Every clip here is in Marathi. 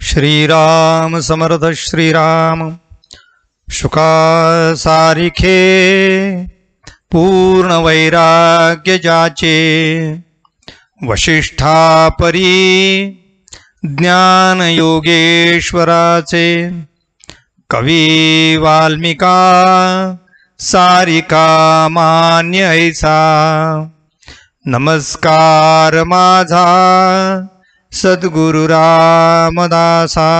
श्रीराम समर्थ श्रीराम शुका सारिखे पूर्ण वैराग्य जाचे वशिष्ठा परी ज्ञान योगेश्वराचे कवी वाल्मिका सारिका मान्य ऐसा नमस्कार माझा सद्गुरु रामदासा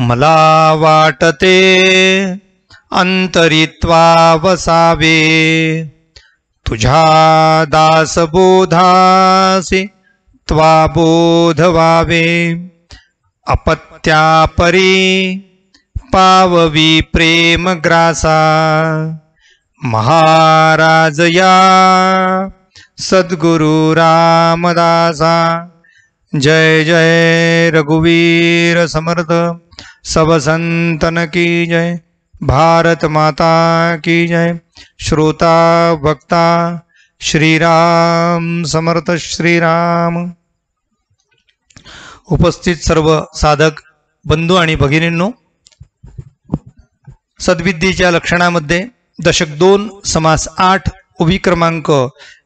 मला वाटते अंतरित्वा वसावे तुझ्या दासबोधासी त्वा बोध व्हावे अपत्यापरी पाववी प्रेम ग्रासा महाराज या सद्गुरु रामदासा। जय जय रघुवीर समर्थ सब संतन की जय। भारत माता की जय। श्रोता भक्ता श्रीराम समर्थ श्रीराम। उपस्थित सर्व साधक बंधू आणि भगिनींनो, सद्विद्येच्या लक्षणामध्ये दशक 2 समास 8 उभी क्रमांक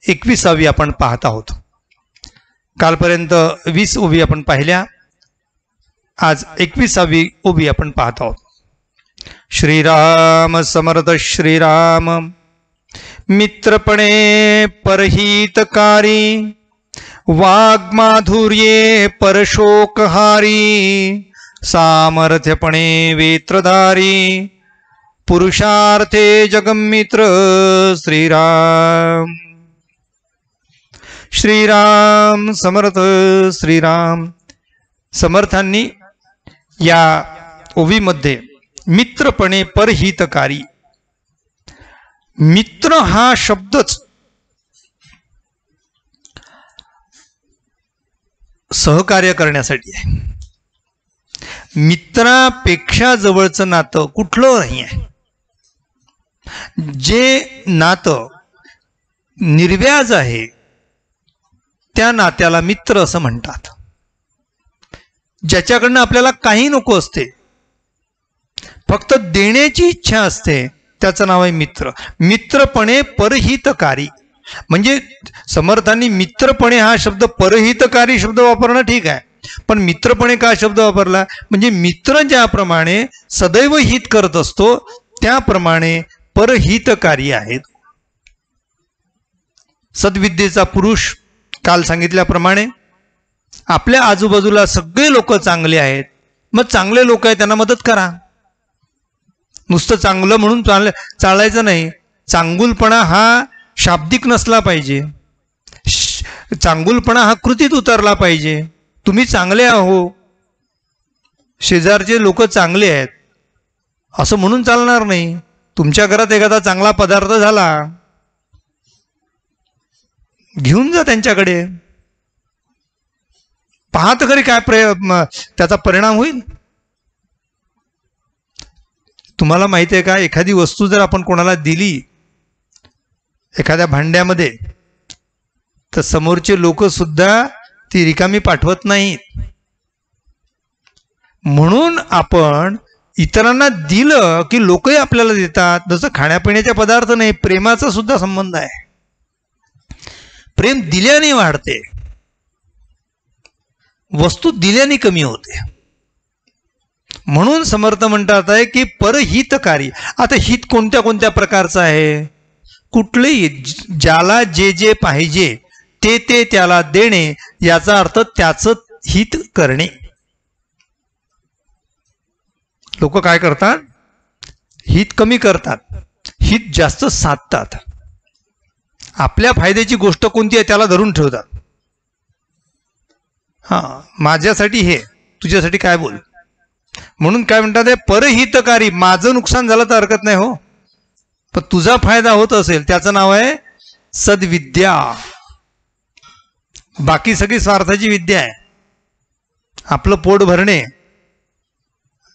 21 आपण पाहत आहोत। कालपर्यंत 20 उभी आपण पाहिल्या, आज 21 उभी आपण पाहत आहोत। श्रीराम समर्थ श्रीराम। मित्रपणे परहितकारी वाग्माधुर्ये परशोकहारी सामर्थ्यपणे वेत्रधारी पुरुषार्थे जगमित्र श्रीराम। श्रीराम समर्थ श्रीराम। समर्थांनी या ओवीमध्ये मित्रपणे परहितकारी, मित्र हा शब्दच सहकार्य करण्यासाठी आहे। मित्रापेक्षा जवळचं नातं कुठलं नाही आहे। जे नातं निर्व्याज आहे त्या नात्याला मित्र असं म्हणतात। ज्याच्याकडनं आपल्याला काही नको असते, फक्त देण्याची इच्छा असते, त्याचं नाव आहे मित्र। मित्रपणे परहितकारी म्हणजे समर्थांनी मित्रपणे हा शब्द, परहितकारी शब्द वापरणं ठीक आहे, पण मित्रपणे का शब्द वापरला म्हणजे मित्र ज्याप्रमाणे सदैव हित करत असतो त्याप्रमाणे परहितकारी आहेत। सद्विद्येचा पुरुष काल सांगितल्याप्रमाणे आपल्या आजूबाजूला सगळे लोक चांगले आहेत, मग चांगले लोक आहेत त्यांना मदत करा। नुसतं चांगलं म्हणून चालायचं नाही। चांगुलपणा हा शाब्दिक नसला पाहिजे, चांगुलपणा हा कृतीत उतरला पाहिजे। तुम्ही चांगले आहो, शेजारचे लोक चांगले आहेत असं म्हणून चालणार नाही। तुमच्या घरात एखादा चांगला पदार्थ झाला, घेऊन जा त्यांच्याकडे, पाहत खरी काय त्याचा परिणाम होईल। तुम्हाला माहिती आहे का, एखादी वस्तू जर आपण कोणाला दिली एखाद्या भांड्यामध्ये, तर समोरचे लोक सुद्धा ती रिकामी पाठवत नाहीत। म्हणून आपण इतरांना दिलं की लोकही आपल्याला देतात। जसं खाण्यापिण्याचे पदार्थ नाही, प्रेमाचा सुद्धा संबंध आहे। प्रेम दिल्याने वाढते, वस्तू दिल्याने कमी होते। म्हणून समर्थ म्हणतात आहे की परहितकारी। आता हित कोणत्या कोणत्या प्रकारचं आहे? कुठलेही, ज्याला जे जे पाहिजे ते ते त्याला देणे, याचा अर्थ त्याचं हित करणे। लोक काय करतात? हित कमी करतात, हित जास्त साधतात। आपल्या फायद्याची गोष्ट कोणती आहे त्याला धरून ठेवतात। माझ्यासाठी हे, तुझ्यासाठी काय बोल, म्हणून काय म्हणतात हे परहितकारी। माझं नुकसान झालं तर हरकत नाही हो, पण तुझा फायदा होत असेल त्याचं नाव आहे सद्विद्या। बाकी सगळी स्वार्थाची विद्या आहे। आपलं पोट भरणे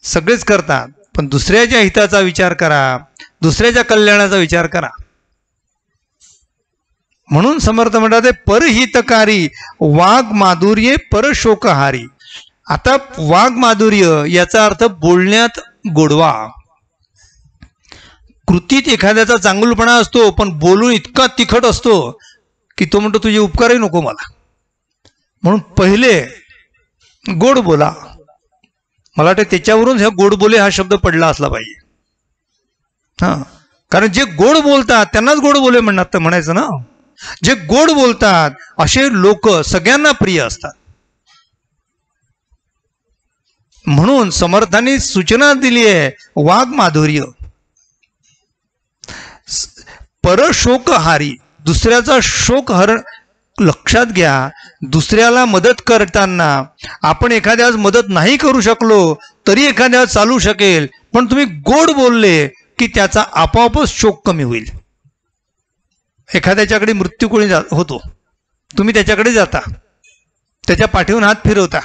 सगळेच करतात, पण दुसऱ्याच्या हिताचा विचार करा, दुसऱ्याच्या कल्याणाचा विचार करा। म्हणून समर्थ म्हणतात परहितकारी वाग माधुर्ये परशोकहारी। आता वाग्माधुर्य याचा अर्थ बोलण्यात गोडवा. कृतीत एखाद्याचा चांगुलपणा असतो, पण बोलून इतका तिखट असतो की तो म्हणतो तुझे उपकारही नको मला. म्हणून पहिले गोड बोला. मला वाटतं त्याच्यावरून ह्या गोड बोले हा शब्द पडला असला पाहिजे. कारण जे गोड बोलतात त्यांनाच गोड बोले म्हणतात तर म्हणायचं ना. जे गोड बोलतात असे लोक सगळ्यांना प्रिय असतात. म्हणून समर्थांनी सूचना दिली आहे वाग्माधुर्य. परशोकहारी, दुसऱ्याचा शोक हरण. लक्षात घ्या, दुसऱ्याला मदत करताना आपण एखाद्यास मदत नाही करू शकलो तरी एखाद्यास चालू शकेल, पण तुम्ही गोड बोलले की त्याचा आपोआपच शोक कमी होईल. एखाद्याच्याकडे मृत्यू कोणी होतो, तुम्ही त्याच्याकडे जाता, त्याच्या पाठीवरून हात फिरवता,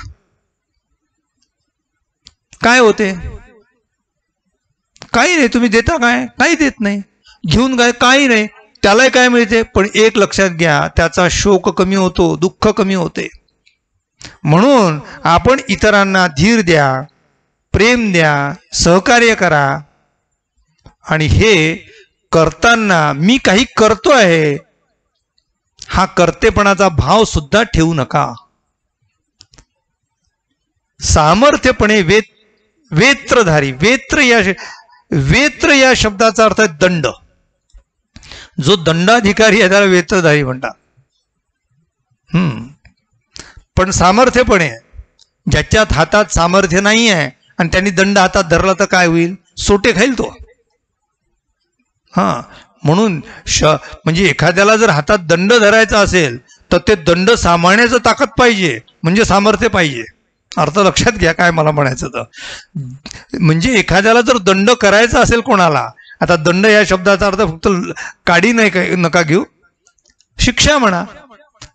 काय होते? काही नाही. तुम्ही देता काय? काही देत नाही. घेऊन काय? काही नाही. त्यालाही काय मिळते? पण एक लक्षात घ्या, त्याचा शोक कमी होतो, दुःख कमी होते. म्हणून आपण इतरांना धीर द्या, प्रेम द्या, सहकार्य करा. आणि हे करताना मी काही करतो आहे हा कर्तेपणाचा भाव सुद्धा ठेवू नका. सामर्थ्यपणे वेत्रधारी. वेत्र या शब्दाचा अर्थ आहे दंड. जो दंडाधिकारी आहे त्याला वेत्रधारी म्हणतात. पण सामर्थ्यपणे, ज्याच्यात हातात सामर्थ्य नाही आहे आणि त्यांनी दंड हातात धरला तर काय होईल? सोटे खाईल तो. म्हणून म्हणजे एखाद्याला जर हातात दंड धरायचा असेल तर ते दंड सांभाळण्याचं ताकद पाहिजे, म्हणजे सामर्थ्य पाहिजे. अर्थ लक्षात घ्या काय मला म्हणायचं तर. म्हणजे एखाद्याला जर दंड करायचा असेल कोणाला, आता दंड या शब्दाचा अर्थ फक्त काडी नाही नका घेऊ, शिक्षा म्हणा.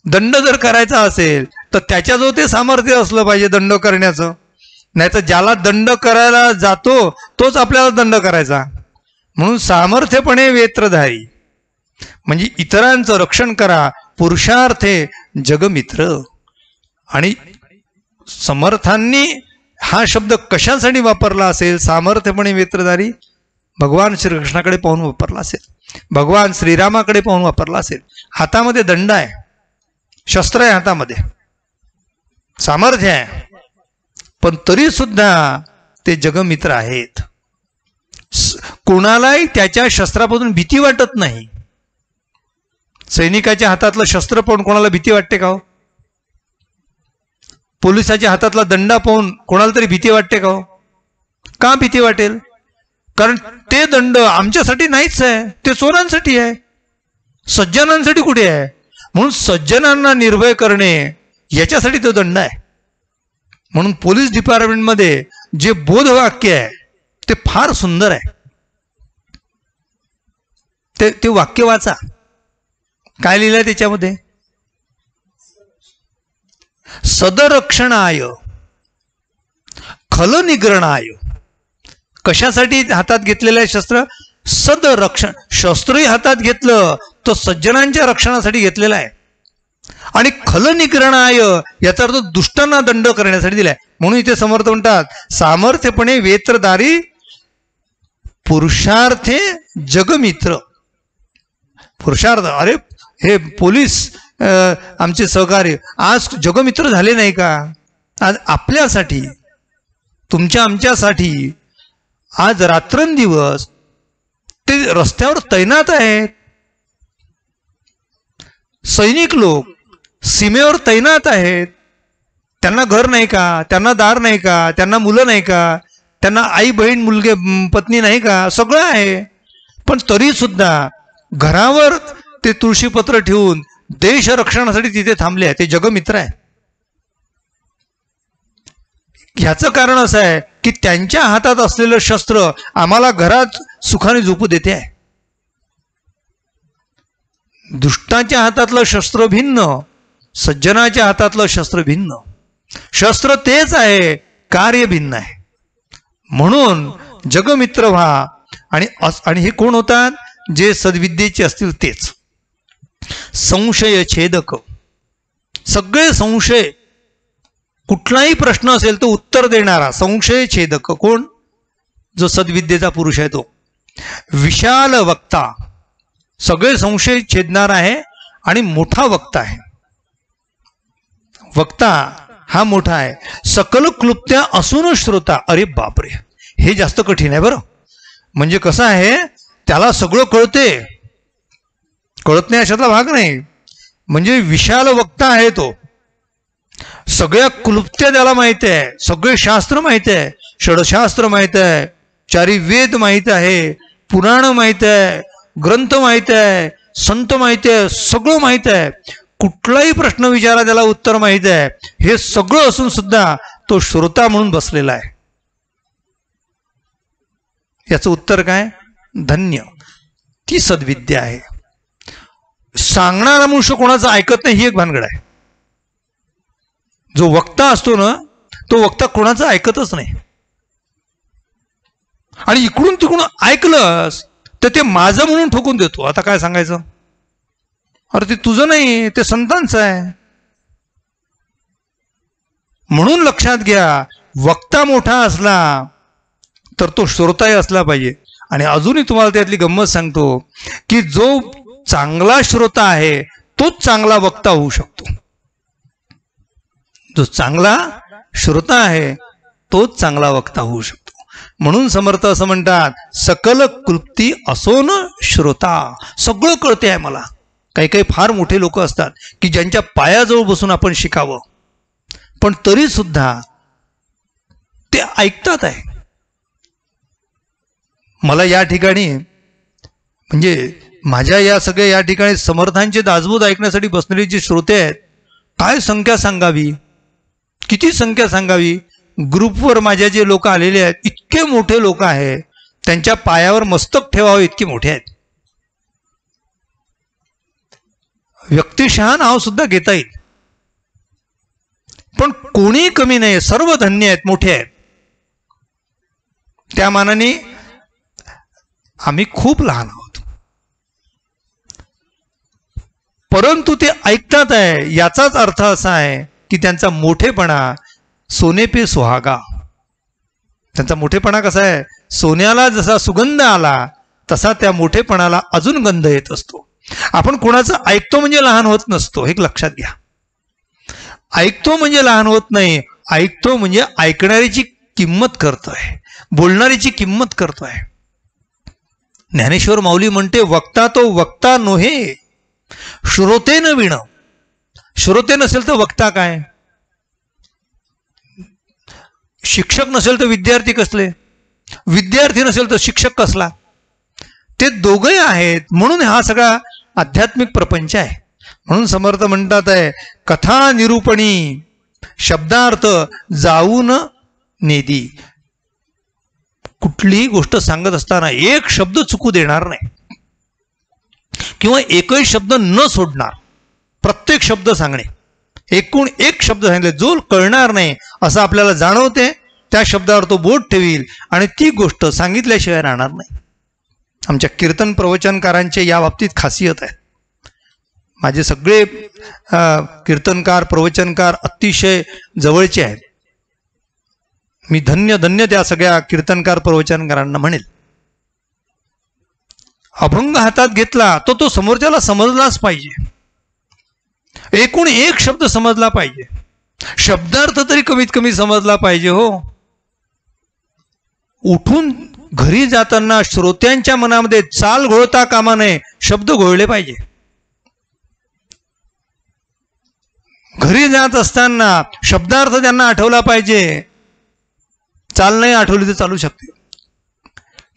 दंड जर करायचा असेल तर त्याच्याजवळ ते सामर्थ्य असलं पाहिजे दंड करण्याचं. नाही तर ज्याला दंड करायला जातो तोच आपल्याला दंड करायचा. म्हणून सामर्थ्यपणे वेत्रधारी म्हणजे इतरांचं रक्षण करा. पुरुषार्थे जगमित्र. आणि समर्थांनी हा शब्द कशासाठी वापरला असेल? सामर्थ्यपणे वेत्रधारी भगवान श्रीकृष्णाकडे पाहून वापरला असेल, भगवान श्रीरामाकडे पाहून वापरला असेल. हातामध्ये दंड आहे, शस्त्र आहे हातामध्ये, सामर्थ्य आहे, पण तरी सुद्धा ते जगमित्र आहेत. कोणालाही त्याच्या शस्त्रापासून भीती वाटत नाही. सैनिकाच्या हातातलं शस्त्र पाहून कोणाला भीती वाटते का हो? पोलिसाच्या हातातला दंडा पाहून कोणाला तरी भीती वाटते का हो? का भीती वाटेल? कारण ते दंड आमच्यासाठी नाहीच आहे, ते चोरांसाठी आहे, सज्जनांसाठी कुठे आहे. म्हणून सज्जनांना निर्भय करणे याच्यासाठी तो दंड आहे. म्हणून पोलीस डिपार्टमेंटमध्ये जे बोधवाक्य आहे ते फार सुंदर आहे. ते वाक्य वाचा. काय लिहिलंय त्याच्यामध्ये? सदरक्षणाय खलनिग्रणाय. कशासाठी हातात घेतलेलं आहे शस्त्र? सदरक्षण. शस्त्रही हातात घेतलं तर सज्जनांच्या रक्षणासाठी घेतलेलं आहे. आणि खलनिग्रणाय याचा अर्थ दुष्टांना दंड करण्यासाठी दिलाय. म्हणून इथे समर्थ म्हणतात सामर्थ्यपणे वेत्रधारी पुरुषार्थे जगमित्र. पुरुषार्थ. अरे हे पोलीस आमचे सहकार्य आज जगमित्र झाले नाही का? आज आपल्यासाठी, तुमच्या आमच्यासाठी आज रात्रंदिवस ते रस्त्यावर तैनात आहेत. सैनिक लोक सीमेवर तैनात आहेत. त्यांना घर नाही का? त्यांना दार नाही का? त्यांना मुलं नाही का? त्यांना आई बहीण मुलगे पत्नी नाही का? सगळं आहे. पण तरी सुद्धा घरावर ते तुळशीपत्र ठेवून देश रक्षणासाठी तिथे थांबले आहे. ते जगमित्र आहे. ह्याचं कारण असं आहे की त्यांच्या हातात असलेलं शस्त्र आम्हाला घरात सुखाने झोपू देते आहे. दुष्टाच्या हातातलं शस्त्र भिन्न, सज्जनाच्या हातातलं शस्त्र भिन्न. शस्त्र तेच आहे, कार्य भिन्न आहे. म्हणून जगमित्र व्हा. आणि हे कोण होतात? जे सद्विद्येचे असतील तेच. संशय छेदक. सगळे संशय कुठलाही प्रश्न असेल तो उत्तर देणारा संशय छेदक कोण? जो सद्विद्येचा पुरुष आहे तो. विशाल वक्ता, सगळे संशय छेदणारा आहे आणि मोठा वक्ता आहे. वक्ता हा मोठा आहे. सकल क्लुप्त्या असून श्रोता. अरे बापरे, हे जास्त कठीण आहे बरं. म्हणजे कसं आहे, त्याला सगळं कळते, कळत नाही अशातला भाग नाही. म्हणजे विशाल वक्ता आहे तो. सगळ्या क्लुप्त्या त्याला माहिती आहे, सगळे शास्त्र माहिती आहे, षडशास्त्र माहित आहे, चारी वेद माहित आहे, पुराण माहित आहे, ग्रंथ माहित आहे, संत माहिती आहे, सगळं माहित आहे. कुठलाही प्रश्न विचारा त्याला उत्तर माहित आहे. हे सगळं असून सुद्धा तो श्रोता म्हणून बसलेला आहे. याचं उत्तर काय? धन्य. ती सद्विद्या आहे. सांगणारा मनुष्य कोणाचं ऐकत नाही ही एक भानगड आहे. जो वक्ता असतो ना, तो वक्ता कोणाचं ऐकतच नाही. आणि इकडून तिकडून ऐकलंस तर ते माझं म्हणून ठोकून देतो. आता काय सांगायचं? अरे ते तुझं नाही, ते संतांचं आहे. म्हणून लक्षात घ्या, वक्ता मोठा असला तर तो श्रोताही असला पाहिजे. आणि अजूनही तुम्हाला त्यातली गंमत सांगतो की जो चांगला श्रोता आहे तोच चांगला वक्ता होऊ शकतो. जो चांगला श्रोता आहे तोच चांगला वक्ता होऊ शकतो. म्हणून समर्थ असं म्हणतात, सकल कृती असोन श्रोता. सगळं कळते आहे मला. काही काही फार मोठे लोक असतात की ज्यांच्या पायाजवळ बसून आपण शिकावं, पण तरी सुद्धा ते ऐकतात आहे. मला या ठिकाणी म्हणजे माझ्या या सगळ्या या ठिकाणी समर्थांचे दासबोध ऐकण्यासाठी बसणारे जे श्रोते आहेत, काय संख्या सांगावी, किती संख्या सांगावी. ग्रुपवर माझ्या जे लोक आलेले आहेत, इतके मोठे लोक आहेत, त्यांच्या पायावर मस्तक ठेवावं इतके मोठे आहेत. व्यक्तिशः नाव सुद्धा घेता येईल, पण कोणी कमी नाही, सर्व धन्य आहेत, मोठे आहेत. त्या मानाने आम्ही खूप लहान आहोत, परंतु ते ऐकतात आहे. याचाच अर्थ असा आहे की त्यांचा मोठेपणा सोने पे सुहागा. त्यांचा मोठेपणा कसा आहे? सोन्याला जसा सुगंध आला तसा त्या मोठेपणाला अजून गंध येत असतो. आपण कोणाचं ऐकतो म्हणजे लहान होत नसतो, हे लक्षात घ्या. ऐकतो म्हणजे लहान होत नाही. ऐकतो म्हणजे ऐकणारीची किंमत करतोय, बोलणारीची किंमत करतोय. ज्ञानेश्वर माऊली म्हणते, वक्ता तो वक्ता नोहे श्रोते न विण. श्रोते नसेल तर वक्ता काय? शिक्षक नसेल तर विद्यार्थी कसले? विद्यार्थी नसेल तर शिक्षक कसला? ते दोघे आहेत. म्हणून हा सगळा आध्यात्मिक प्रपंच आहे. म्हणून समर्थ म्हणतात आहे, कथा निरूपणी शब्दार्थ जाऊन नेदी. कुठलीही गोष्ट सांगत असताना एक शब्द चुकू देणार नाही किंवा एकही शब्द न सोडणार. प्रत्येक शब्द सांगणे, एकूण एक शब्द सांगितले जो कळणार नाही असं आपल्याला जाणवते, त्या शब्दावर तो बोट ठेवील आणि ती गोष्ट सांगितल्याशिवाय राहणार नाही. आमच्या कीर्तन प्रवचनकारांचे या बाबतीत खासियत आहे. माझे सगळे कीर्तनकार प्रवचनकार अतिशय जवळचे आहेत. मी धन्य धन्य त्या सगळ्या कीर्तनकार प्रवचनकारांना म्हणेल. अभंग हातात घेतला तो तो समोरच्याला समजलाच पाहिजे. एकूण एक शब्द समजला पाहिजे, शब्दार्थ तरी कमीत कमी समजला पाहिजे. हो, उठून घरी जाताना श्रोत्यांच्या मनामध्ये चाल घोळता कामा नये, शब्द घोळले पाहिजे. घरी जात असताना शब्दार्थ त्यांना आठवला पाहिजे. चाल नाही आठवली तर चालू शकते,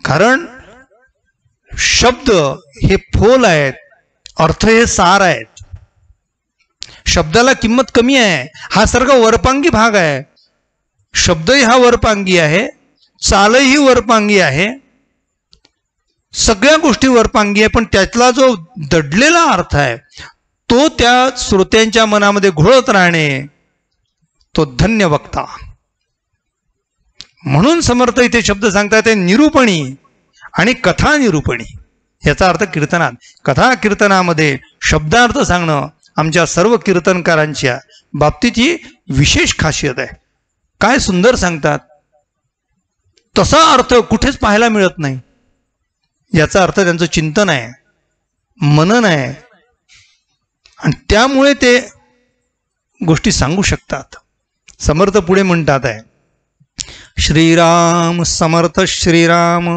कारण शब्द हे फोल आहेत, अर्थ हे सार आहेत. शब्दाला किंमत कमी आहे. हा सर्व वरपांगी भाग आहे. शब्दही हा वरपांगी आहे, चालही वरपांगी आहे, सगळ्या गोष्टी वरपांगी आहे. पण त्यातला जो दडलेला अर्थ आहे तो त्या श्रोत्यांच्या मनामध्ये घोळत राहणे, तो धन्य वक्ता. म्हणून समर्थ इथे शब्द सांगतात ते निरूपणी आणि कथा निरूपणी. याचा अर्थ कीर्तनात, कथा कीर्तनामध्ये शब्दार्थ सांगणं आमच्या सर्व कीर्तनकारांच्या बाबतीत ही विशेष खासियत आहे. काय सुंदर सांगतात. तसा अर्थ कुठेच पाहायला मिळत नाही. याचा अर्थ त्यांचं चिंतन आहे, मनन आहे, आणि त्यामुळे ते गोष्टी सांगू शकतात. समर्थ पुढे म्हणतात आहे, श्रीराम समर्थ श्रीराम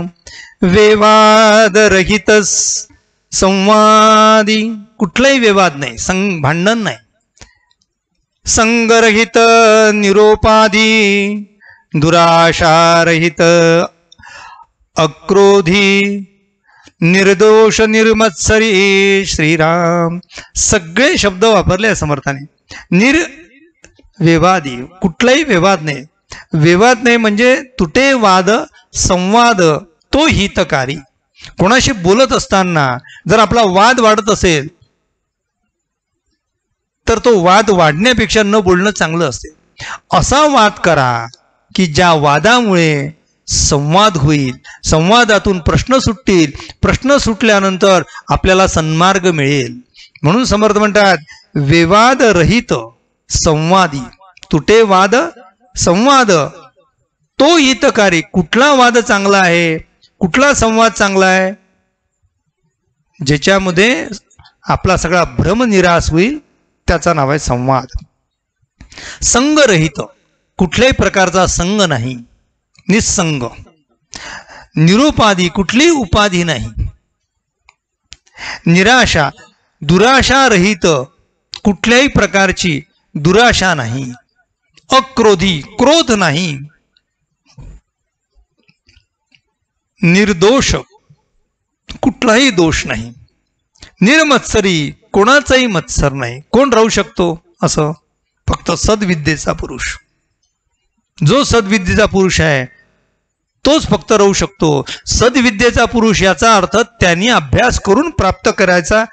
विवादरहित संवादी. कुठलाही विवाद नाही, भांडण नाही. संगरहित निरोपाधी दुराशारहित अक्रोधी निर्दोष निर्मत्सरी श्रीराम. सगळे शब्द वापरले समर्थाने. निर्विवादी, कुठलाही विवाद नाही. विवाद नाही म्हणजे तुटे वाद संवाद तो हितकारी. कोणाशी बोलत असताना जर आपला वाद वाढत असेल तर तो वाद वाढण्यापेक्षा न बोलणं चांगलं असते. असा वाद करा की ज्या वादामुळे संवाद होईल, संवादातून प्रश्न सुटतील, प्रश्न सुटल्यानंतर आपल्याला सन्मार्ग मिळेल. म्हणून समर्थ म्हणतात विवाद रहित संवादी. तुटे वाद संवाद तो हितकारी. कुठला वाद चांगला आहे, कुठला संवाद चांगला आहे, ज्याच्यामध्ये आपला सगळा भ्रम निराश होईल, त्याचं नाव आहे संवाद. संगरहित, कुठल्याही प्रकारचा संग नाही, निसंग. निरुपाधी, कुठलीही उपाधी नाही. निराशा, दुराशा रहित, कुठल्याही प्रकारची दुराशा नाही. अक्रोधी, क्रोध नाही. निर्दोष, कुठलाही दोष नाही. निर्मत्सरी, कोणाचाही मत्सर नाही. कोण राहू शकतो असं? फक्त सद्विद्येचा पुरुष. जो सद्विद्येचा पुरुष आहे तोच फक्त राहू शकतो. सद्विद्येचा पुरुष याचा अर्थ त्यांनी अभ्यास करून प्राप्त करायचा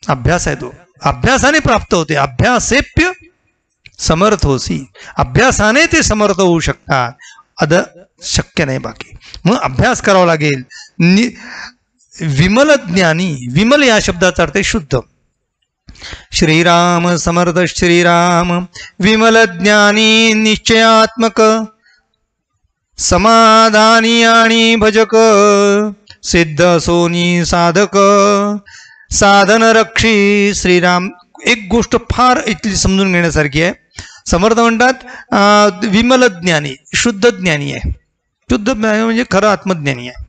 अभ्यास आहे. तो अभ्यासाने प्राप्त होते. अभ्यासेप्य समर्थ होसी. अभ्यासाने ते समर्थ होऊ शकतात, शक्य नाही बाकी. म्हणून अभ्यास करावा लागेल. विमल ज्ञानी, विमल या शब्दाचा अर्थ शुद्ध. श्रीराम समर्थ श्रीराम विमल ज्ञानी निश्चयात्मक समाधानी आणि भजक सिद्ध सोनी साधक साधन रक्षी श्रीराम. एक गोष्ट फार इथली समजून घेण्यासारखी आहे. समर्थ म्हणतात विमल ज्ञानी, शुद्ध ज्ञानी आहे. शुद्ध ज्ञानी म्हणजे खरं आत्मज्ञानी आहे.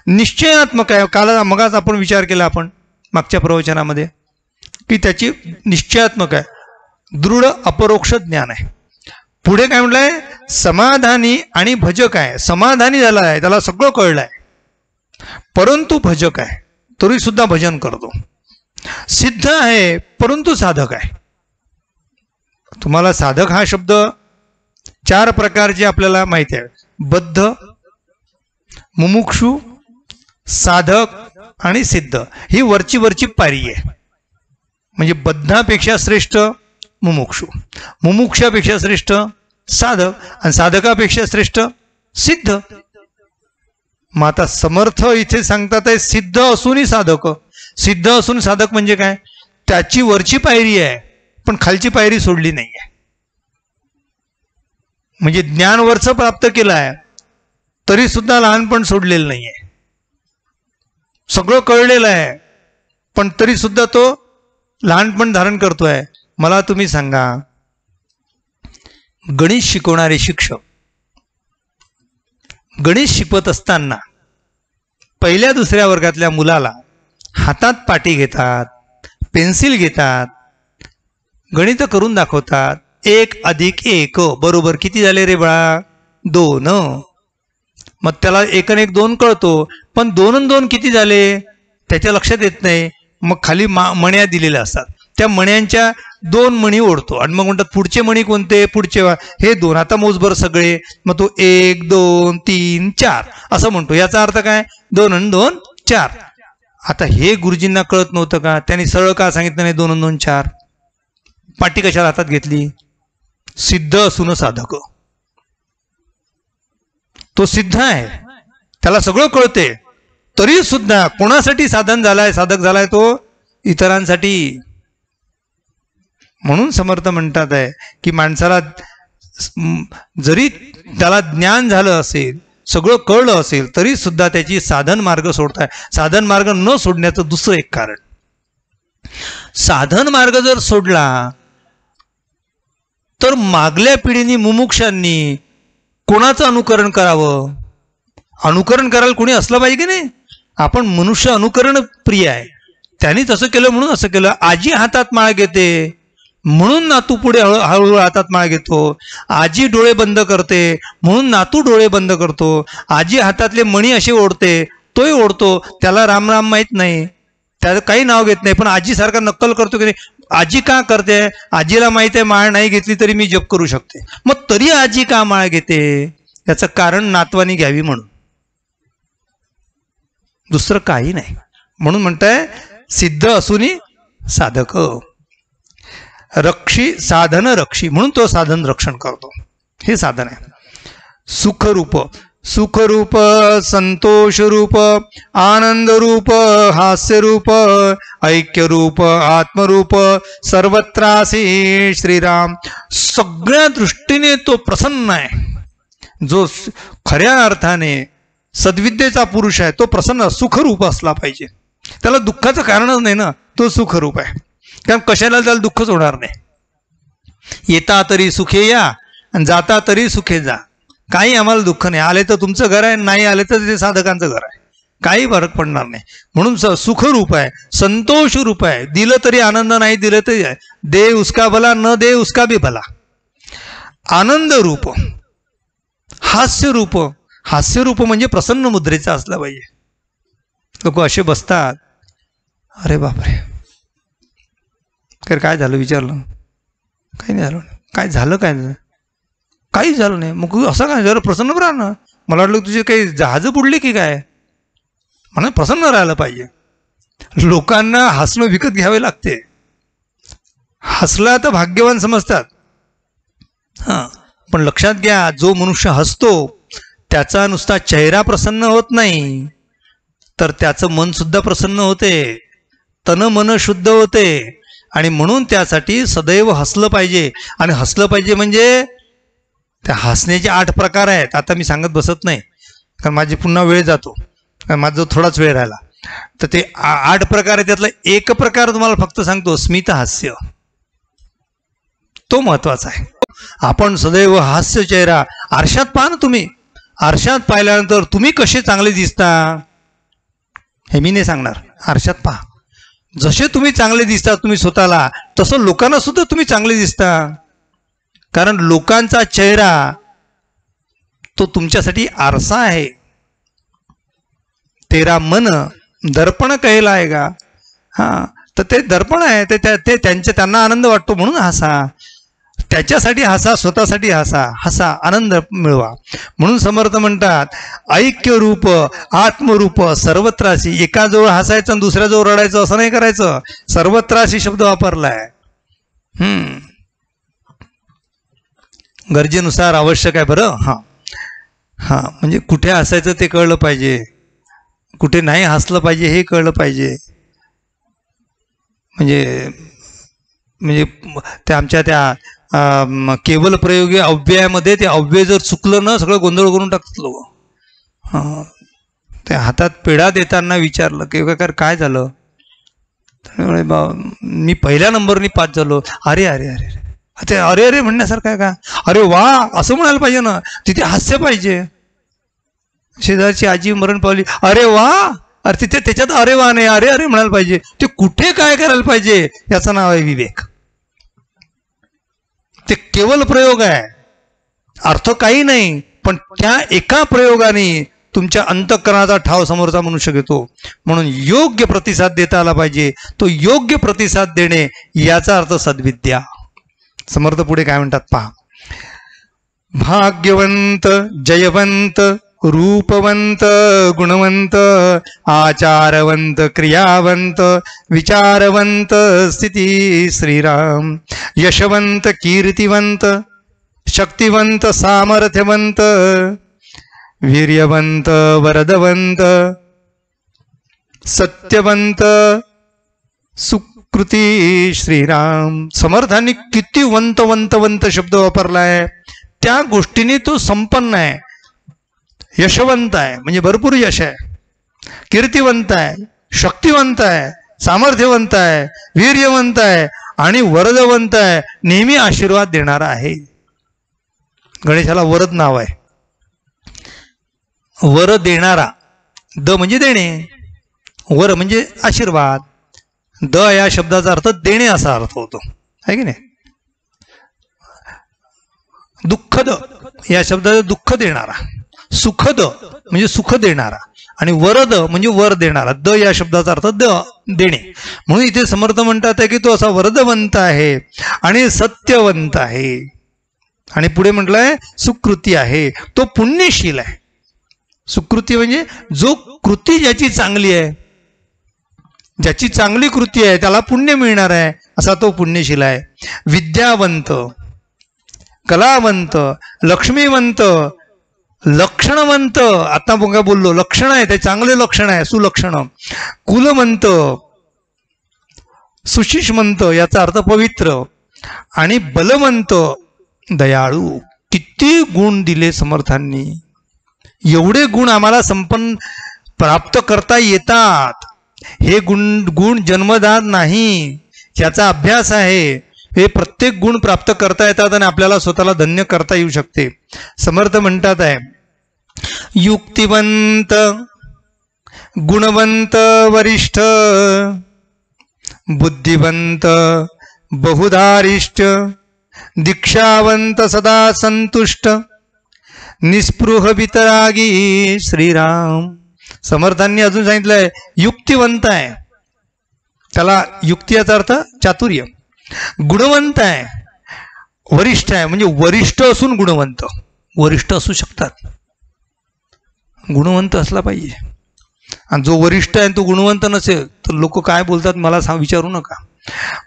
निश्चयात्मक आहे. काल मगाच आपण विचार केला आपण मागच्या प्रवचनामध्ये की त्याची निश्चयात्मक आहे, दृढ अपरोक्ष ज्ञान आहे. पुढे काय म्हटलंय? समाधानी आणि भजक आहे. समाधानी झाला आहे, त्याला सगळं कळलंय, परंतु भजक आहे, तरी सुद्धा भजन करतो. सिद्ध आहे परंतु साधक आहे. तुम्हाला साधक हा शब्द 4 प्रकारचे आपल्याला माहिती आहे. बद्ध, मुमुक्षु, साधक आणि सिद्ध. ही वरची पायरी आहे. म्हणजे बद्धापेक्षा श्रेष्ठ मुमुक्षु, मुमुक्षापेक्षा श्रेष्ठ साधक, आणि साधकापेक्षा श्रेष्ठ सिद्ध. मग आता समर्थ इथे सांगतात आहे सिद्ध असूनही साधक. सिद्ध असून साधक म्हणजे काय? त्याची वरची पायरी आहे पण खालची पायरी सोडली नाही आहे. म्हणजे ज्ञान वरचं प्राप्त केलं आहे तरी सुद्धा लहानपण सोडलेलं नाही आहे. सगळं कळलेलं आहे पण तरी सुद्धा तो लहानपण धारण करतोय. मला तुम्ही सांगा, गणित शिकवणारे शिक्षक गणित शिकवत असताना पहिल्या दुसऱ्या वर्गातल्या मुलाला हातात पाटी घेतात, पेन्सिल घेतात, गणित करून दाखवतात. 1 + 1 बरोबर किती झाले रे बाळा? 2. मग त्याला 1 आणि 1 2 कळतो, पण 2 आणि 2 किती झाले त्याच्या लक्षात येत नाही. मग खाली मण्या दिलेल्या असतात, त्या मण्यांच्या 2 मणी ओढतो आणि मग म्हणतात पुढचे मणी कोणते? पुढचे हे 2. आता मोजभर सगळे. मग तो 1 2 3 4 असं म्हणतो. याचा अर्थ काय? 2 आणि 2 4. आता हे गुरुजींना कळत नव्हतं का? त्यांनी सरळ का सांगितलं नाही 2 आणि 2 4? पाटी कशाला हातात घेतली? सिद्ध असून साधक. तो सिद्ध आहे, त्याला सगळं कळते, तरी सुद्धा कोणासाठी साधन झालाय, साधक झालाय? तो इतरांसाठी. म्हणून समर्थ म्हणतात आहे की माणसाला जरी त्याला ज्ञान झालं असेल, सगळं कळलं असेल, तरी सुद्धा त्याची साधन मार्ग सोडताय. साधन मार्ग न सोडण्याचं दुसरं एक कारण, साधन मार्ग जर सोडला तर मागल्या पिढीनी मुमुक्षांनी कोणाचं अनुकरण करावं? अनुकरण करायला कोणी असलं पाहिजे की नाही? आपण मनुष्य अनुकरण प्रिय आहे. त्यांनी तसं केलं म्हणून असं केलं. आजी हातात माळ घेते म्हणून नातू पुढे हळूहळू हातात माळ घेतो. आजी डोळे बंद करते म्हणून नातू डोळे बंद करतो. आजी हातातले मणी असे ओढते, तोही ओढतो. त्याला राम राम माहीत नाही, त्याचं काही नाव घेत नाही, पण आजीसारखा नक्कल करतो की नाही. आजी का करते? आजीला माहित आहे माळ नाही घेतली तरी मी जप करू शकते. मग तरी आजी का माळ घेते? याचं कारण नातवानी घ्यावी म्हणून, दुसरं काही नाही. म्हणून म्हणताय सिद्ध असूनी साधक. रक्षी साधन रक्षी, म्हणून तो साधन रक्षण करतो. हे साधन आहे. सुखरूप, सुखरूप, संतोषरूप, आनंदरूप, हास्यरूप, ऐक्यरूप, आत्मरूप, सर्वत्रासी श्रीराम. सगळ्या दृष्टीने तो प्रसन्न आहे. जो खऱ्या अर्थाने सद्विद्येचा पुरुष आहे तो प्रसन्न सुखरूप असला पाहिजे. त्याला दुःखाचं कारणच नाही ना, तो सुखरूप आहे. कारण कशाला त्याला दुःखच होणार नाही. येता तरी सुखे या आणि जाता तरी सुखे जा. काही आम्हाला दुःख नाही. आले तर तुमचं घर आहे, नाही आले तर ते साधकांचं घर आहे, काही फरक पडणार नाही. म्हणून सुखरूप आहे, संतोष रूप आहे. दिलं तरी आनंद, नाही दिलं तरी आहे. दे उसका भला, न दे उसका भी भला. आनंद रूप, हास्य रूप. हास्य रूप म्हणजे प्रसन्न मुद्रेचा असला पाहिजे. लोक असे बसतात, अरे बापरे काय झालं विचारलं, काही नाही झालं. काय झालं? काय काही झालं नाही. मग असं काय जरा प्रसन्न राहा ना. मला वाटलं तुझे काही जहाजं बुडली की काय. म्हणून प्रसन्न राहायला पाहिजे. लोकांना हसणं विकत घ्यावे लागते. हसला तर भाग्यवान समजतात. हां, पण लक्षात घ्या, जो मनुष्य हसतो त्याचा नुसता चेहरा प्रसन्न होत नाही, तर त्याचं मन सुद्धा प्रसन्न होते, तन मन शुद्ध होते. आणि म्हणून त्यासाठी सदैव हसलं पाहिजे. आणि हसलं पाहिजे म्हणजे त्या हसण्याचे 8 प्रकार आहेत. आता मी सांगत बसत नाही, कारण माझी पुन्हा वेळ जातो, कारण माझा थोडाच वेळ राहिला. तर ते 8 प्रकार आहे, त्यातला एक प्रकार तुम्हाला फक्त सांगतो, स्मित हास्य. तो महत्वाचा आहे. आपण सदैव हास्य चेहरा. आरशात पहा ना तुम्ही. आरशात पाहिल्यानंतर तुम्ही कसे चांगले दिसता हे मी नाही सांगणार. आरशात पहा, जसे तुम्ही चांगले दिसता तुम्ही स्वतःला, तसं लोकांना सुद्धा तुम्ही चांगले दिसता. कारण लोकांचा चेहरा तो तुमच्यासाठी आरसा आहे. तेरा मन दर्पण कहलाएगा. हां, तर ते दर्पण आहे, ते त्यांना आनंद वाटतो म्हणून हसा. त्याच्यासाठी हसा, स्वतःसाठी हसा. हसा, आनंद मिळवा. म्हणून समर्थ म्हणतात ऐक्य रूप, आत्मरूप, सर्वत्रासी. एकाजवळ हसायचं आणि दुसऱ्याजवळ रडायचं असं नाही करायचं. सर्वत्रासी शब्द वापरलाय. गरजेनुसार आवश्यक आहे बरं. हां हां, म्हणजे कुठे हसायचं ते कळलं पाहिजे, कुठे नाही हसलं पाहिजे हे कळलं पाहिजे. म्हणजे ते आमच्या त्या केवल प्रयोगी अव्ययामध्ये ते अव्यय जर चुकलं ना, सगळं गोंधळ करून टाकतात लोक. हां, त्या हातात पेढा देताना विचारलं की काय झालं, मी पहिल्या नंबरनी 5 झालो. अरे अरे अरे ते अरे अरे म्हणण्यासारखं आहे का? अरे वा असं म्हणायला पाहिजे ना, तिथे हास्य पाहिजे. शेजारची आजी मरण पावली, अरे वा. अरे तिथे त्याच्यात अरे वा नाही, अरे अरे म्हणायला पाहिजे. ते कुठे काय करायला पाहिजे याचं नाव आहे विवेक. ते केवल प्रयोग आहे, अर्थ काही नाही, पण त्या एका प्रयोगाने तुमच्या अंतःकरणाचा ठाव समोरचा मनुष्य घेतो. म्हणून योग्य प्रतिसाद देता आला पाहिजे. तो योग्य प्रतिसाद देणे याचा अर्थ सद्विद्या. समर्थ पुढे काय म्हणतात पहा. भाग्यवंत, जयवंत, रूपवंत, गुणवंत, आचारवंत, क्रियावंत, विचारवंत, स्थिती श्रीराम. यशवंत, कीर्तिवंत, शक्तिवंत, सामर्थ्यवंत, वीर्यवंत, वरदवंत, सत्यवंत, सुकृती श्रीराम. समर्थांनी किती वंत वंत वंत शब्द वापरलाय. त्या गोष्टीने तो संपन्न आहे, यशवंत आहे, म्हणजे भरपूर यश आहे, कीर्तिवंत आहे, शक्तिवंत आहे, सामर्थ्यवंत आहे, वीर्यवंत आहे आणि वरदवंत आहे, नेहमी आशीर्वाद देणारा आहे. गणेशाला वरद नाव आहे. वर देणारा, द म्हणजे देणे, वर म्हणजे आशीर्वाद, द या शब्दाचा अर्थ देणे असा अर्थ होतो, आहे की नाही. दुःखद या शब्दाचा दुःख देणारा, सुखद म्हणजे सुख देणारा आणि वरद म्हणजे वर देणारा. द या शब्दाचा अर्थ देणे. म्हणून इथे समर्थ म्हणतात की तो असा वरदवंत आहे आणि सत्यवंत आहे. आणि पुढे म्हटलंय सुकृती आहे, तो पुण्यशील आहे. सुकृती म्हणजे जो कृती ज्याची चांगली आहे, ज्याची चांगली कृती आहे त्याला पुण्य मिळणार आहे, असा तो पुण्यशील आहे. विद्यावंत, कलावंत, लक्ष्मीवंत, लक्षणवंत. आता बघा बोललो लक्षण आहे, ते चांगले लक्षण आहे, सुलक्षण. कुलवंत, सुशिषमंत याचा अर्थ पवित्र. आणि बलवंत, दयाळू. किती गुण दिले समर्थांनी. एवढे गुण आम्हाला संपन्न प्राप्त करता येतात. हे गुण जन्मदान नाही, याचा अभ्यास आहे. हे प्रत्येक गुण प्राप्त करता येतात आणि आपल्याला स्वतःला धन्य करता येऊ शकते. समर्थ म्हणतात आहे, युक्तिवंत, गुणवंत वरिष्ठ, बुद्धिवंत बहुधारिष्ठ, दीक्षावंत सदा संतुष्ट, निस्पृह वितरागी श्रीराम. समर्थांनी अजून सांगितलंय युक्तिवंत आहे, त्याला युक्ती याचा अर्थ चातुर्य. गुणवंत आहे, वरिष्ठ आहे म्हणजे वरिष्ठ असून गुणवंत. वरिष्ठ असू शकतात, गुणवंत असला पाहिजे. आणि जो वरिष्ठ आहे तो गुणवंत नसेल तर लोक काय बोलतात मला विचारू नका.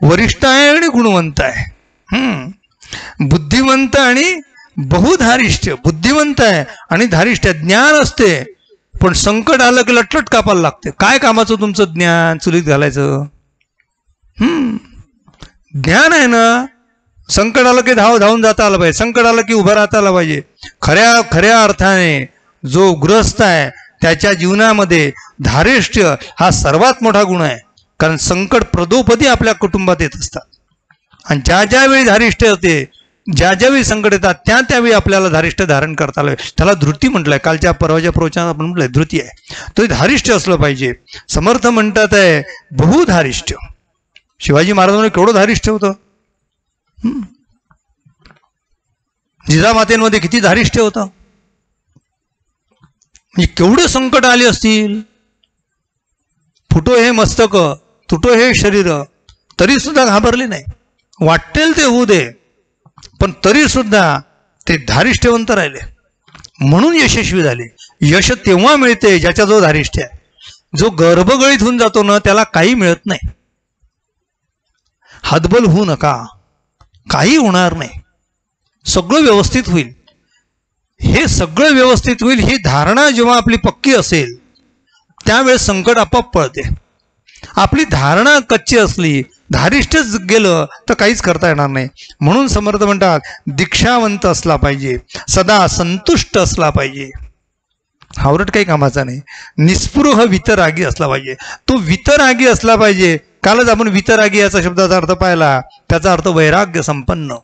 वरिष्ठ आहे आणि गुणवंत आहे. बुद्धिवंत आणि बहुधारिष्ठ. बुद्धिवंत आहे आणि धारिष्ठ आहे, ज्ञान असते पण संकट आलं की लटलट कापायला लागते. काय कामाचं तुमचं ज्ञान चुलीत घालायचं. ज्ञान आहे ना, संकट आलं की धावून जाता आलं पाहिजे, संकट आलं की उभं राहता आलं पाहिजे. खऱ्या अर्थाने जो गृहस्थ आहे त्याच्या जीवनामध्ये धारिष्ट्य हा सर्वात मोठा गुण आहे. कारण संकट प्रदोपदी आपल्या कुटुंबात येत असतात आणि ज्यावेळी धारिष्ट्य होते, ज्यावेळी संकट येतात त्यावेळी आपल्याला धारिष्ट्य धारण करता आलं. त्याला धृती म्हटलंय. कालच्या परवाच्या प्रवचनात आपण म्हटलंय धृती आहे, तो धारिष्ट्य असलं पाहिजे. समर्थ म्हणतात आहे बहुधारिष्ट्य. शिवाजी महाराजांना केवढं धारिष्ट्य होतं. जिजामातेमध्ये किती धारिष्ट्य होतं. म्हणजे केवढे संकट आले असतील. फुटो हे मस्तक, तुटो हे शरीर, तरी सुद्धा घाबरले नाही. वाटेल ते होऊ दे, पण तरी सुद्धा ते धारिष्ट्यवंत राहिले म्हणून यशस्वी झाले. यश तेव्हा मिळते ज्याच्या जो धारिष्ट्य आहे. जो गर्भगळीत होऊन जातो ना त्याला काही मिळत नाही. हतबल होऊ नका, काही होणार नाही, सगळं व्यवस्थित होईल. हे सगळं व्यवस्थित होईल ही धारणा जेव्हा आपली पक्की असेल त्यावेळेस संकट आपोआप पळते. आपली धारणा कच्ची असली, धारिष्ट्यच गेलं तर काहीच करता येणार नाही. म्हणून समर्थ म्हणतात दीक्षावंत असला पाहिजे, सदा संतुष्ट असला पाहिजे, हावरट काही कामाचा नाही. निस्पृह वितरागी असला पाहिजे. तो वितरागी असला पाहिजे. कालच आपण वितरागी याचा शब्दाचा अर्थ पाहिला, त्याचा अर्थ वैराग्य संपन्न.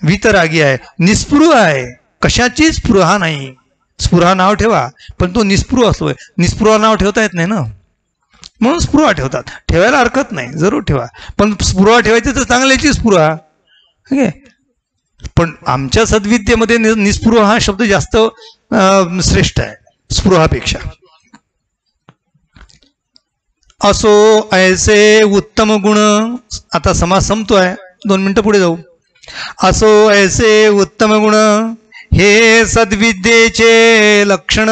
वितरागी आहे, निस्पृह आहे, कशाची स्पृहा नाही. स्पृहा नाव ठेवा पण तो निस्पृह असतोय. निस्पृहा नाव ठेवता येत नाही ना, म्हणून स्पृहा ठेवतात. ठेवायला हरकत नाही, जरूर ठेवा, पण स्पृहा ठेवायची तर चांगल्याची स्पृहा. ठीक आहे. पण आमच्या सद्विद्येमध्ये निस्पृह हा शब्द जास्त श्रेष्ठ आहे स्पृहापेक्षा. असो ऐसे उत्तम गुण. आता समास संपतोय, 2 मिनिटं पुढे जाऊ. असो ऐसे उत्तम गुण, हे सद्विद्येचे लक्षण,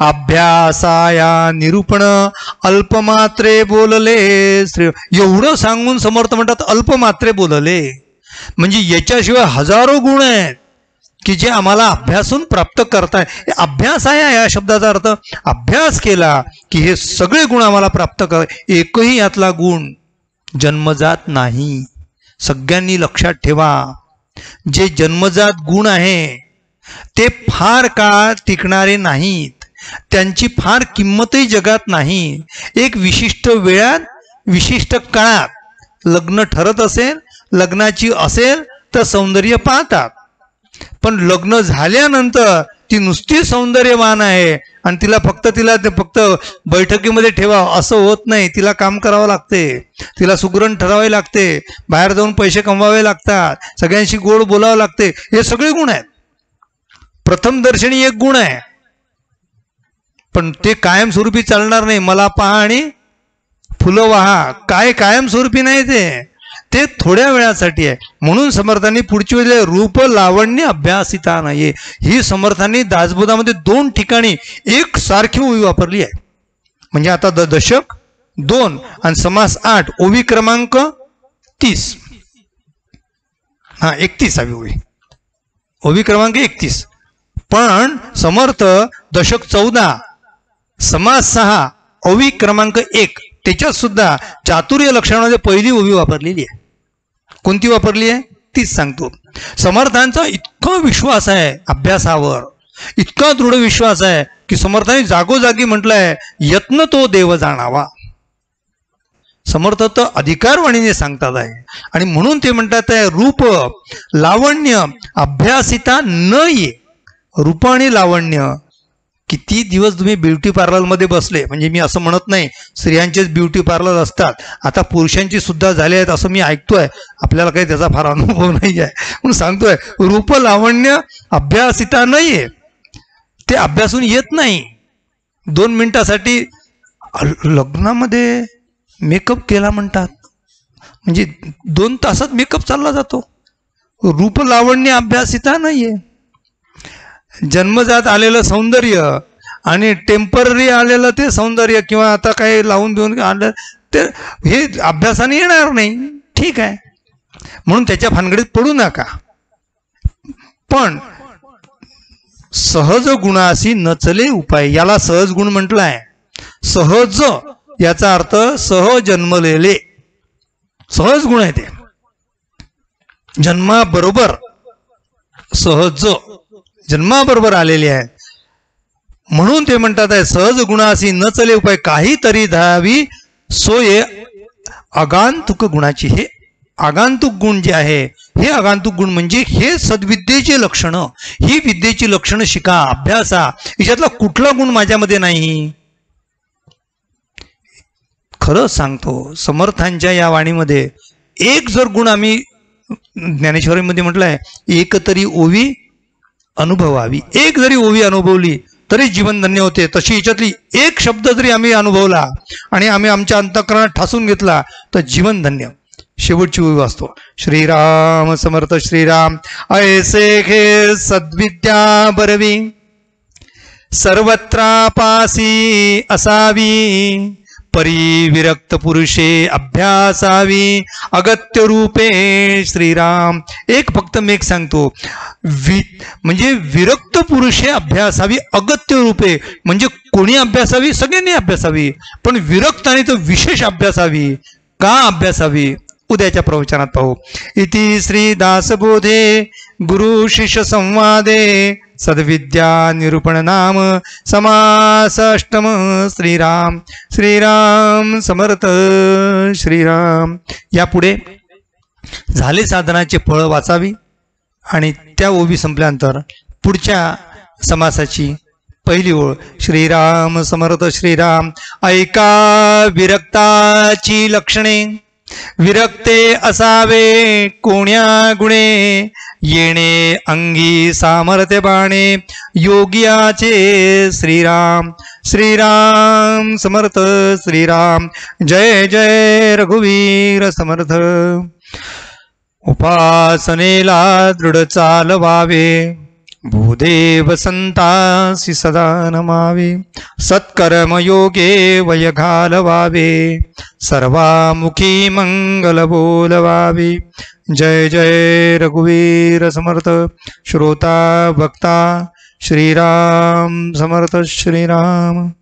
अभ्यासाया निरूपण, अल्पमात्रे बोलले. एवढं सांगून समर्थ म्हणतात अल्पमात्रे बोलले. म्हणजे याच्याशिवाय हजारो गुण आहेत, की जे आम्हाला अभ्यासून प्राप्त करताय. अभ्यास आहे या शब्दाचा अर्थ. अभ्यास केला की हे सगळे गुण आम्हाला प्राप्त कर. एकही यातला गुण जन्मजात नाही. सगळ्यांनी लक्षात ठेवा, जे जन्मजात गुण आहे ते फार काळ टिकणारे नाहीत. त्यांची फार किंमतही जगात नाही. एक विशिष्ट वेळात विशिष्ट काळात लग्न ठरत असेल, लग्नाची असेल तर सौंदर्य पाहतात. पण लग्न झाल्यानंतर ती नुसती सौंदर्यवान आहे आणि तिला फक्त बैठकीमध्ये ठेवा असं होत नाही. तिला काम करावं लागते, तिला सुगरण ठरावे लागते, बाहेर जाऊन पैसे कमवावे लागतात, सगळ्यांशी गोड बोलावं लागते. हे सगळे गुण आहेत. प्रथम दर्शनी एक गुण आहे, पण ते कायमस्वरूपी चालणार नाही. मला पहा आणि फुलं वाहा, काय कायमस्वरूपी नाही ते थोड्या वेळासाठी आहे. म्हणून समर्थांनी पुढची वेळेला रूप लावण्य अभ्यासिता नाहीये, ही समर्थांनी दासबोधामध्ये 2 ठिकाणी एक सारखी ओवी वापरली आहे. म्हणजे आता दशक 2 आणि समास 8, ओवी क्रमांक 30, 31 ओवी, ओवी क्रमांक 31. पण समर्थ दशक 14 समास 6 ओवी क्रमांक 1 त्याच्यात सुद्धा चातुर्य लक्षणामध्ये पहिली ओवी वापरलेली आहे. कोणती वापरली आहे तीच सांगतो. समर्थांचा इतका विश्वास आहे अभ्यासावर, इतका दृढ विश्वास आहे की समर्थांनी जागोजागी म्हटलंय, यत्न तो देव जाणावा. समर्थ तर अधिकारवाणीने सांगतात आहे. आणि म्हणून ते म्हणतात आहे, रूप लावण्य अभ्यासिता न ये. रूप आणि लावण्य. किती दिवस तुम्ही ब्युटी पार्लरमध्ये बसले, म्हणजे मी असं म्हणत नाही स्त्रियांचेच ब्युटी पार्लर असतात, आता पुरुषांची सुद्धा झाले आहेत असं मी ऐकतोय. आपल्याला काही त्याचा फार अनुभव नाही आहे म्हणून सांगतोय, रूप लावण्य अभ्यासिता नाहीये. ते अभ्यासून येत नाही. 2 मिनिटासाठी लग्नामध्ये मेकअप केला म्हणतात, म्हणजे 2 तासात मेकअप चालला जातो. रूप लावण्य अभ्यासिता नाहीये. जन्मजात आलेलं सौंदर्य आणि टेम्पररी आलेलं ते सौंदर्य किंवा आता काही लावून देऊन आलं ते हे अभ्यासाने येणार नाही. ठीक आहे, म्हणून त्याच्या भानगडीत पडू नका. पण सहज गुणाशी नचले उपाय, याला सहज गुण म्हटलाय. सहज याचा अर्थ सहज जन्मलेले, सहज गुण आहे ते, जन्माबरोबर, सहज जन्माबरोबर आलेले आहेत. म्हणून ते म्हणतात आहे, सहज गुणाशी न चले उपाय, काहीतरी धावी सोय आगांतुक गुणाची. हे आगांतुक गुण जे आहे, हे आगांतुक गुण म्हणजे हे सद्विद्येचे लक्षण, ही विद्येची लक्षणं शिका, अभ्यासा. याच्यातला कुठला गुण माझ्यामध्ये नाही. खरं सांगतो, समर्थांच्या या वाणीमध्ये एक जर गुण आम्ही ज्ञानेश्वरीमध्ये म्हटलंय, एक तरी ओवी अनुभवावी. एक जरी ओवी अनुभवली तरी जीवन धन्य होते. तशी याच्यातली एक शब्द जरी आम्ही अनुभवला आणि आम्ही आमच्या अंतःकरणात ठासून घेतला तर जीवन धन्य. शेवटची ओवी वाचतो. श्रीराम समर्थ श्रीराम. ऐसे हे सद्विद्या बरवी, सर्वत्रापासी असावी, परिविरक्त पुरुषे अभ्यासावी, अगत्य रूपे श्रीराम. एक फक्त मी एक सांगतो, म्हणजे विरक्त पुरुषे अभ्यासावी, अगत्य रूपे म्हणजे कोणी अभ्यासावी, सगळ्यांनी अभ्यासावी, पण विरक्त आणि तो विशेष अभ्यासावी. का अभ्यासावी उद्याच्या प्रवचनात पाहू. इति श्री दासबोधे गुरु शिष्य संवादे सद्विद्या निरूपण नाम समास अष्टम. श्रीराम श्रीराम समर्थ श्रीराम. यापुढे झाले साधनाचे फळ वाचावी आणि त्या ओवी संपल्यानंतर पुढच्या समासाची पहिली ओळ. श्रीराम समर्थ श्रीराम. ऐका विरक्ताची लक्षणे, विरक्ते असावे कोण्या गुणे, येणे अंगी सामर्थ्य बाणे, योगियाचे श्रीराम. श्रीराम समर्थ श्रीराम. जय जय रघुवीर समर्थ. उपासनेला दृढ चालवावे, भूदेव संतासी सदा नमावे, सत्कर्मयोगे वय घालवावे, सर्वामुखी मंगल बोलवावे. जय जय रघुवीर समर्थ, श्रोता भक्ता श्रीराम समर्थ श्रीराम.